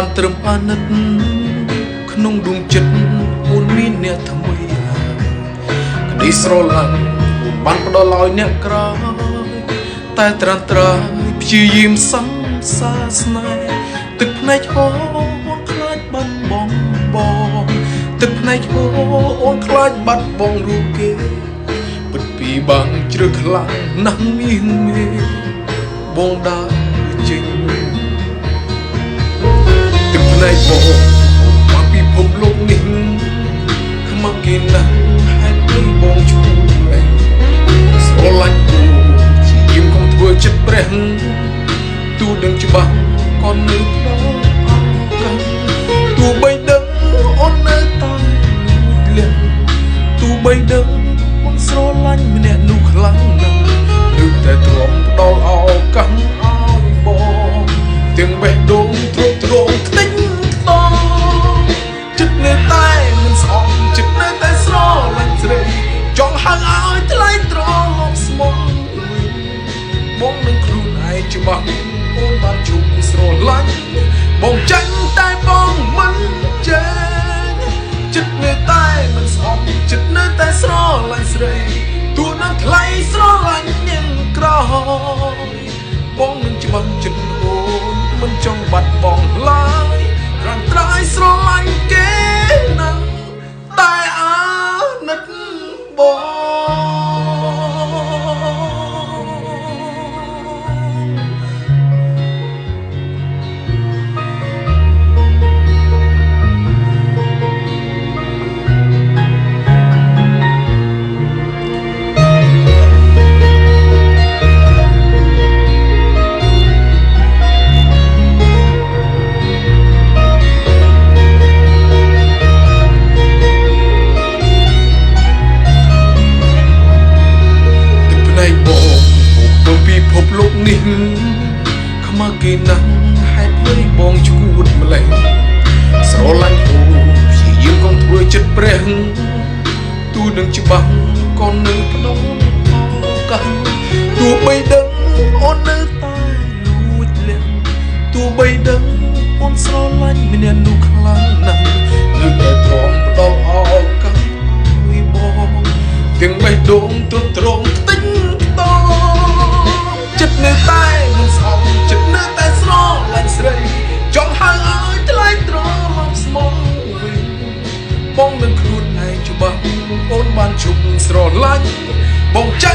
បានត្រឹមអាណិតក្នុងដួងចិត្តអូនមានអ្នកថ្មីក្តីស្រឡាញ់អូនបានផ្ដល់ឲ្យអ្នកក្រោយតែត្រាំត្រាយព្យាយាមសង្សារស្នេហ៍ទឹកភ្នែកហូរអូនខ្លាចបាត់បង់បងទឹកភ្នែកហូរអូនខ្លាចបាត់បង់រូបគេពិតពីបាំងជ្រឹះខ្លាំងណាស់មានមេបងដើរចេញទឹកភ្នែកបងមកពីភពលោកនេះខ្មាំងគេណាស់ហេតុអីបងឈួរឯងស្រឡាញ់អូនជាយាមកុំធ្វើចិត្តព្រះទូដឹងច្បាស់ក៏នៅដល់អកាទោះបីដឹងអូននៅតែលះទោះបីដឹងអូនស្រឡាញ់ម្នាក់នោះខ្លាំងណាស់នៅតែទ្រាំផ្ដល់ឱកាសឲ្យបងទាំងបេះដូងទ្រុបទ្រងខ្ទេចតចិត្តនៅតែមិនស្អប់ចិត្តនៅតែស្រឡាញ់ស្រីចង់ហៅឲ្យថ្លៃត្រឡប់ស្មោះបងនឹងខ្លួនឯងច្បាស់អូនបានជួបស្រឡាញ់បងចាញ់តែបងមិនចេញចិត្តនៅតែមិនស្អប់ចិត្តនៅតែស្រឡាញ់ស្រីទោះនឹងថ្លៃស្រឡាញ់ញក្រោយបងនឹងច្បាស់ចិត្តអូនមិនចង់បាត់បង់ឡើយរាំត្រាយស្រឡាញ់គេនឹងតែអាណិតបងនេះខ្មាស់គេណាស់ហេតុអ្វីបងឈួតម្លេះស្រឡាញ់អូនព្យាយាមកុំធ្វើចិត្តព្រះទូនឹងច្បាស់ក៏នៅផ្ដោឱកាសទោះបីដឹងអូននៅតែលួចលះទោះបីដឹងអូនស្រឡាញ់ម្នាក់នោះខ្លាំងណាស់នៅតែទ្រាំផ្ដល់ឱកាសឲ្យបងទាំងបេះដូងទ្រុឌទ្រង់ខ្ទេចតចិត្តនៅតែមិនស្អប់ចិត្តនៅតែស្រឡាញ់ស្រីចង់ហៅឲ្យថ្លៃត្រឡប់ស្មោះវិញបងនឹងខ្លួនឯងច្បាស់អូនបានជុំស្រឡាញ់បងចា